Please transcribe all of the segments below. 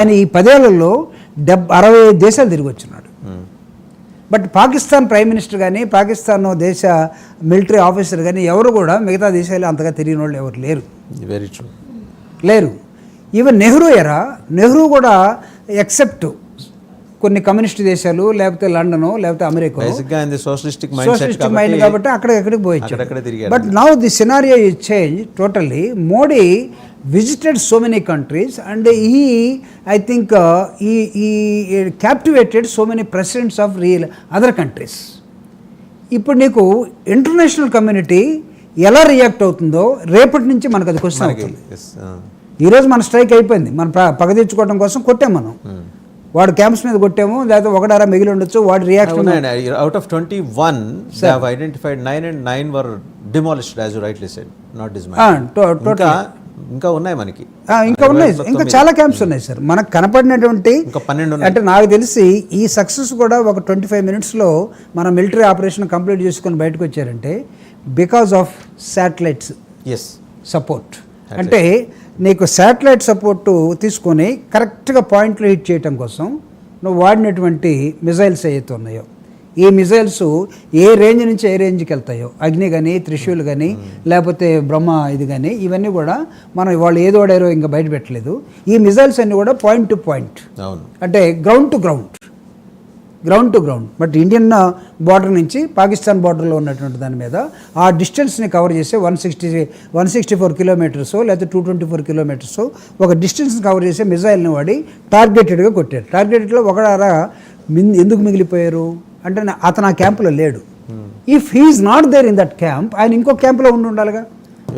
ఆయన ఈ 10 ఏళ్లలో 65 దేశాలు తిరిగి వచ్చినాడు. బట్ పాకిస్తాన్ ప్రైమ్ మినిస్టర్ కానీ పాకిస్తాన్ దేశ మిలిటరీ ఆఫీసర్ కానీ ఎవరు కూడా మిగతా దేశాలు అంతగా తిరిగిన వాళ్ళు ఎవరు లేరు. వెరీ ట్రూ, లేరు. ఈవెన్ నెహ్రూ కూడా ఎక్సెప్ట్ కొన్ని కమ్యూనిస్ట్ దేశాలు లేకపోతే లండను లేకపోతే అమెరికా సోషలిస్టిక్ మైండ్ కాబట్టి అక్కడికి పోయించారు. But now the scenario is change totally. Modi visited so many countries and I think he captivated so many presidents of real other countries. ఇప్పుడు నీకు ఇంటర్నేషనల్ కమ్యూనిటీ ఎలా రియాక్ట్ అవుతుందో రేపటి నుంచి మనకు అది క్వశ్చన్ అవుతుంది. ఈరోజు మన స్ట్రైక్ అయిపోయింది, మన పగ తెచ్చుకోవడం కోసం కొట్టాం మనం. వాడు క్యాంప్స్ మీద కొట్టాము, లేకపోతే ఒకడారా మిగిలి ఉండొచ్చు. వాడి reaction out of 21 they have identified 9 and 9 were demolished as you rightly said, not dismantled. ఇంకా ఉన్నాయి మనకి, ఇంకా ఉన్నాయి, ఇంకా చాలా క్యాంప్స్ ఉన్నాయి సార్ మనకు కనపడినటువంటి. ఇంకా 12 అంటే నాకు తెలిసి ఈ సక్సెస్ కూడా ఒక 25 మినిట్స్లో మన మిలిటరీ ఆపరేషన్ కంప్లీట్ చేసుకొని బయటకు వచ్చారంటే బికాజ్ ఆఫ్ శాటిలైట్స్ సపోర్ట్. అంటే నీకు శాటిలైట్ సపోర్టు తీసుకొని కరెక్ట్గా పాయింట్లు హిట్ చేయటం కోసం నువ్వు వాడినటువంటి మిజైల్స్ ఏవైతే ఉన్నాయో, ఈ మిజైల్స్ ఏ రేంజ్ నుంచి ఏ రేంజ్కి వెళ్తాయో, అగ్ని కానీ త్రిశూల్ కానీ లేకపోతే బ్రహ్మ ఇది కానీ, ఇవన్నీ కూడా మనం వాళ్ళు ఏదో వాడారో ఇంకా బయట పెట్టలేదు. ఈ మిజైల్స్ అన్నీ కూడా పాయింట్ టు పాయింట్, అంటే ground to ground. But Indian border నుంచి పాకిస్తాన్ బార్డర్లో ఉన్నటువంటి దాని మీద ఆ డిస్టెన్స్ని కవర్ చేసే 164 కిలోమీటర్స్ లేకపోతే 224 కిలోమీటర్స్ ఒక డిస్టెన్స్ని కవర్ చేసే మిజైల్ని వాడి టార్గెటెడ్గా కొట్టారు. టార్గెటెడ్లో ఒకడారా ఎందుకు మిగిలిపోయారు అంటే అతను ఆ క్యాంపులో లేడు. If he is not there in that camp, ఆయన ఇంకో క్యాంప్లో ఉండాలిగా.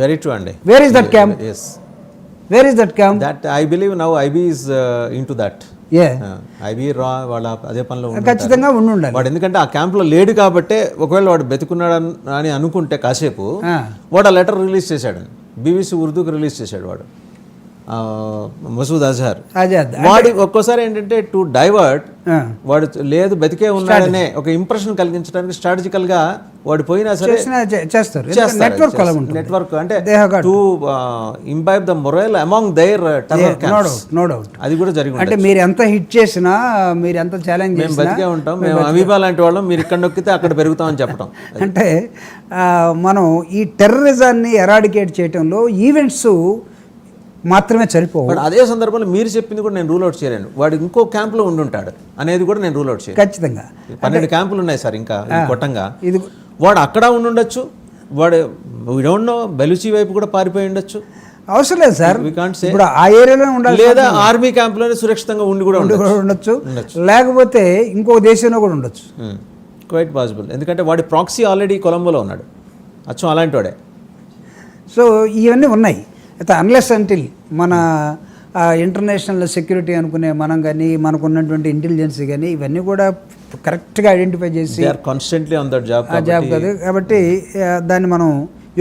వెరీ ట్రూ అండి. Where is that camp? That I believe now IB is into that. IB వాళ్ళ అదే పనిలో ఖచ్చితంగా ఉండాలి వాడు. ఎందుకంటే ఆ క్యాంప్లో లేడు కాబట్టి ఒకవేళ వాడు బతుకున్నాడు అని అనుకుంటే కాసేపు వాడు ఆ లెటర్ రిలీజ్ చేశాడు, బీబీసీ ఉర్దూకి రిలీజ్ చేశాడు వాడు, మసూద్ అజహర్. వాడి ఒక్కోసారి ఏంటంటే టు డైవర్ట్, వాడు లేదు బతికే ఉన్నాడనే ఒక ఇంప్రెషన్ కలిగించడానికి స్ట్రాటజికల్ గా వాడు పోయినా సరే చేస్తారు. నెట్వర్క్ అంటే to imbibe the moral among their terror camps. No doubt అది కూడా జరిగింది. అంటే మీరు ఎంత హిట్ చేసినా, మీరు ఎంత ఛాలెంజ్ చేసినా, మేము బతికే ఉంటాం, మేము అమీబా లాంటి వాళ్ళం, మీరు ఇక్కడ నొక్కితే అక్కడ పెరుగుతామని చెప్పడం. అంటే మనం ఈ టెర్రరిజాన్ని ఎరాడికేట్ చేయడంలో ఈవెంట్స్ మాత్రమే సరిపోవు. అదే సందర్భంలో మీరు చెప్పింది కూడా నేను రూల్ అవుట్ చేయలేను, వాడు ఇంకో క్యాంప్లో ఉండుంటాడు అనేది కూడా నేను రూల్ అవుట్ చేయను. ఖచ్చితంగా 12 క్యాంపులు ఉన్నాయి సార్ ఇంకా కొట్టంగా. ఇది వాడు అక్కడ ఉండుండొచ్చు, వాడు వీ డోంట్ నో బెలూచి వైపు కూడా పారిపోయి ఉండొచ్చు, అవసరం లేదు సార్. ఇప్పుడు ఆ ఏరియాలో ఉండాలి, లేదా ఆర్మీ క్యాంప్లోనే సురక్షితంగా ఉండి కూడా ఉండొచ్చు, లేకపోతే ఇంకో దేశంలో కూడా ఉండొచ్చు. క్వైట్ పాసిబుల్, ఎందుకంటే వాడి ప్రాక్సీ ఆల్రెడీ కొలంబోలో ఉన్నాడు, అచ్చం అలాంటి వాడే. సో ఇవన్నీ ఉన్నాయి. అయితే అన్లెస్ అంటిల్ మన ఇంటర్నేషనల్ సెక్యూరిటీ అనుకునే మనం కానీ, మనకు ఉన్నటువంటి ఇంటెలిజెన్సీ కానీ ఇవన్నీ కూడా కరెక్ట్గా ఐడెంటిఫై చేసి కాన్స్టెంట్లీ ఆన్ దట్ జాబ్ కాదు కాబట్టి దాన్ని మనం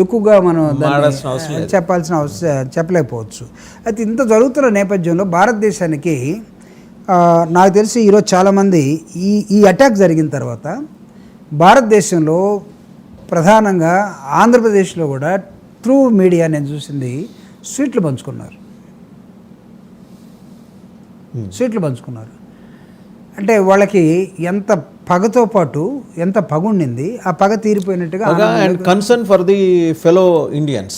ఎక్కువగా మనం చెప్పాల్సిన అవసరం చెప్పలేకపోవచ్చు. అయితే ఇంత జరుగుతున్న నేపథ్యంలో భారతదేశానికి నాకు తెలిసి ఈరోజు చాలామంది ఈ అటాక్ జరిగిన తర్వాత భారతదేశంలో ప్రధానంగా ఆంధ్రప్రదేశ్లో కూడా త్రూ మీడియా నేను చూసింది స్వీట్లు పంచుకున్నారు. అంటే వాళ్ళకి ఎంత పగతో పాటు ఎంత పగ ఉండింది, ఆ పగ తీరిపోయినట్టుగా concern for the fellow Indians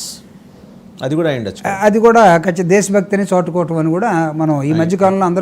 అది కూడా అయ్యుండొచ్చు. అది కూడా ఖచ్చితంగా దేశభక్తిని చాటుకోవటం అని కూడా మనం ఈ మధ్యకాలంలో అందరూ